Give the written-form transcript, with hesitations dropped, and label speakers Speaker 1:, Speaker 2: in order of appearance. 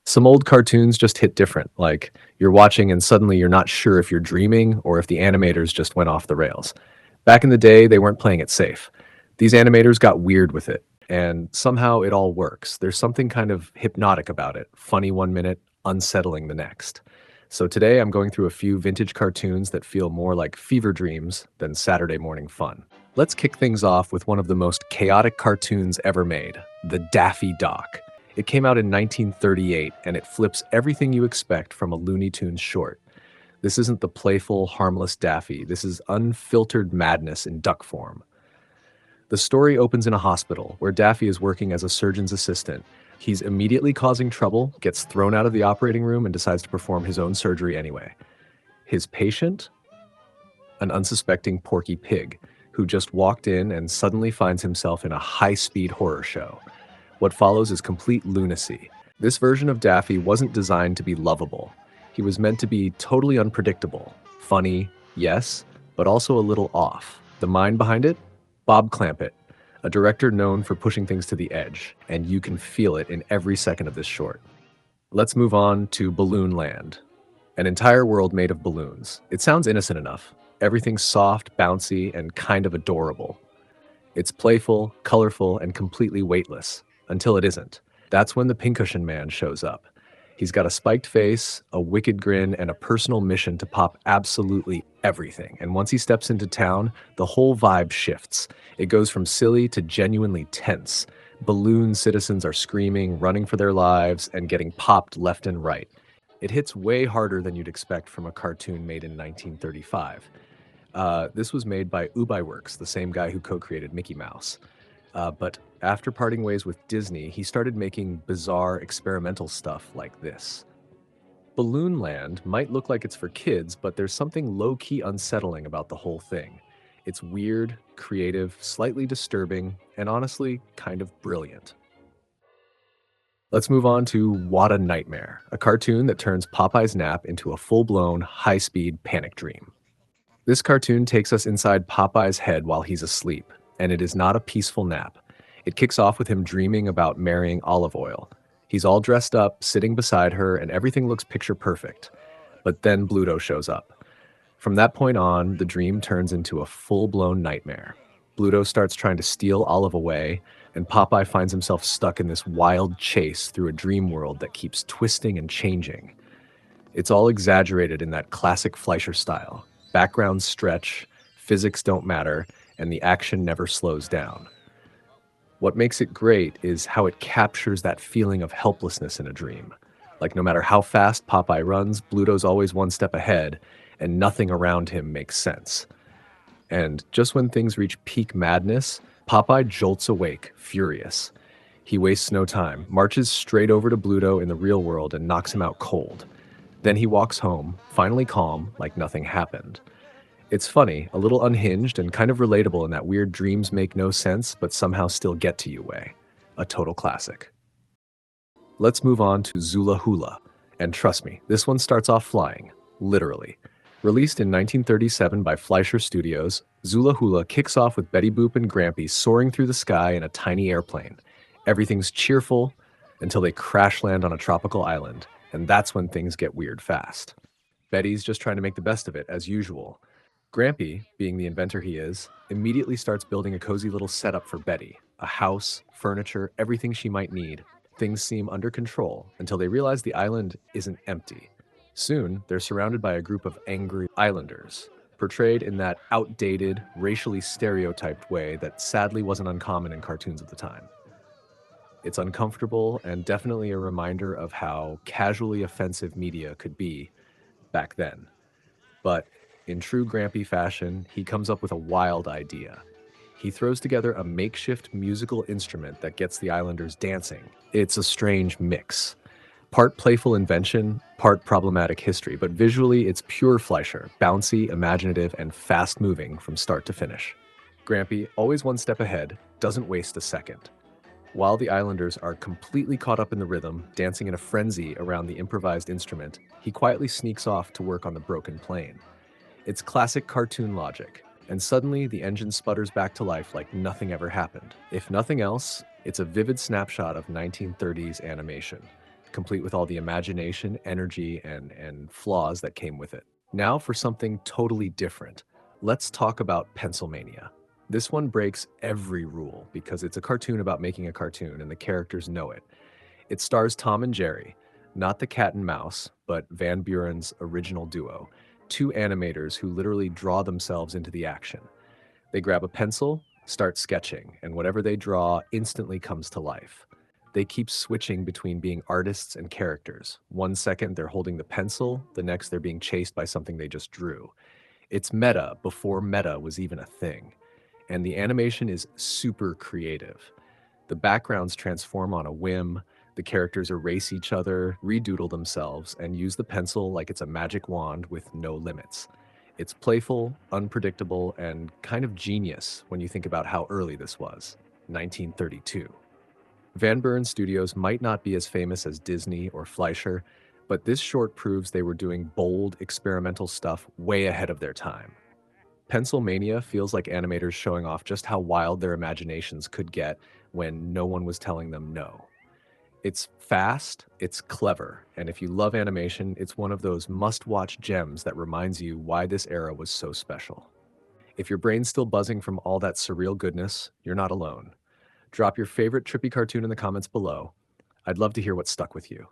Speaker 1: Some old cartoons just hit different, like you're watching and suddenly you're not sure if you're dreaming or if the animators just went off the rails. Back in the day, they weren't playing it safe. These animators got weird with it, and somehow it all works. There's something kind of hypnotic about it, funny one minute, unsettling the next. So today I'm going through a few vintage cartoons that feel more like fever dreams than Saturday morning fun. Let's kick things off with one of the most chaotic cartoons ever made, the Daffy Doc. It came out in 1938, and it flips everything you expect from a Looney Tunes short. This isn't the playful, harmless Daffy. This is unfiltered madness in duck form. The story opens in a hospital where Daffy is working as a surgeon's assistant. He's immediately causing trouble, gets thrown out of the operating room, and decides to perform his own surgery anyway. His patient? An unsuspecting Porky Pig, who just walked in and suddenly finds himself in a high-speed horror show. What follows is complete lunacy. This version of Daffy wasn't designed to be lovable. He was meant to be totally unpredictable. Funny, yes, but also a little off. The mind behind it? Bob Clampett, a director known for pushing things to the edge, and you can feel it in every second of this short. Let's move on to Balloon Land, an entire world made of balloons. It sounds innocent enough. Everything's soft, bouncy, and kind of adorable. It's playful, colorful, and completely weightless, until it isn't. That's when the Pincushion Man shows up. He's got a spiked face, a wicked grin, and a personal mission to pop absolutely everything. And once he steps into town, the whole vibe shifts. It goes from silly to genuinely tense. Balloon citizens are screaming, running for their lives, and getting popped left and right. It hits way harder than you'd expect from a cartoon made in 1935. This was made by Works, the same guy who co-created Mickey Mouse. But after parting ways with Disney, he started making bizarre experimental stuff like this. Balloon Land might look like it's for kids, but there's something low-key unsettling about the whole thing. It's weird, creative, slightly disturbing, and honestly, kind of brilliant. Let's move on to What a Nightmare, a cartoon that turns Popeye's nap into a full-blown, high-speed panic dream. This cartoon takes us inside Popeye's head while he's asleep, and it is not a peaceful nap. It kicks off with him dreaming about marrying Olive Oyl. He's all dressed up, sitting beside her, and everything looks picture perfect. But then Bluto shows up. From that point on, the dream turns into a full-blown nightmare. Bluto starts trying to steal Olive away, and Popeye finds himself stuck in this wild chase through a dream world that keeps twisting and changing. It's all exaggerated in that classic Fleischer style. Backgrounds stretch, physics don't matter, and the action never slows down. What makes it great is how it captures that feeling of helplessness in a dream. Like no matter how fast Popeye runs, Bluto's always one step ahead, and nothing around him makes sense. And just when things reach peak madness, Popeye jolts awake, furious. He wastes no time, marches straight over to Bluto in the real world and knocks him out cold. Then he walks home, finally calm, like nothing happened. It's funny, a little unhinged, and kind of relatable in that weird dreams make no sense but somehow still get to you way. A total classic. Let's move on to Zula Hula. And trust me, this one starts off flying. Literally. Released in 1937 by Fleischer Studios, Zula Hula kicks off with Betty Boop and Grampy soaring through the sky in a tiny airplane. Everything's cheerful until they crash land on a tropical island, and that's when things get weird fast. Betty's just trying to make the best of it, as usual. Grampy, being the inventor he is, immediately starts building a cozy little setup for Betty. A house, furniture, everything she might need. Things seem under control until they realize the island isn't empty. Soon, they're surrounded by a group of angry islanders, portrayed in that outdated, racially stereotyped way that sadly wasn't uncommon in cartoons of the time. It's uncomfortable and definitely a reminder of how casually offensive media could be back then. But in true Grampy fashion, he comes up with a wild idea. He throws together a makeshift musical instrument that gets the islanders dancing. It's a strange mix. Part playful invention, part problematic history, but visually it's pure Fleischer, bouncy, imaginative, and fast-moving from start to finish. Grampy, always one step ahead, doesn't waste a second. While the islanders are completely caught up in the rhythm, dancing in a frenzy around the improvised instrument, he quietly sneaks off to work on the broken plane. It's classic cartoon logic, and suddenly the engine sputters back to life like nothing ever happened. If nothing else, it's a vivid snapshot of 1930s animation. complete with all the imagination, energy, and flaws that came with it. Now for something totally different. Let's talk about Pencilmania. This one breaks every rule because it's a cartoon about making a cartoon and the characters know it. It stars Tom and Jerry, not the cat and mouse, but Van Buren's original duo, two animators who literally draw themselves into the action. They grab a pencil, start sketching, and whatever they draw instantly comes to life. They keep switching between being artists and characters. One second they're holding the pencil, the next they're being chased by something they just drew. It's meta before meta was even a thing. And the animation is super creative. The backgrounds transform on a whim, the characters erase each other, redoodle themselves, and use the pencil like it's a magic wand with no limits. It's playful, unpredictable, and kind of genius when you think about how early this was, 1932. Van Buren Studios might not be as famous as Disney or Fleischer, but this short proves they were doing bold, experimental stuff way ahead of their time. Pencilmania feels like animators showing off just how wild their imaginations could get when no one was telling them no. It's fast, it's clever, and if you love animation, it's one of those must-watch gems that reminds you why this era was so special. If your brain's still buzzing from all that surreal goodness, you're not alone. Drop your favorite trippy cartoon in the comments below. I'd love to hear what stuck with you.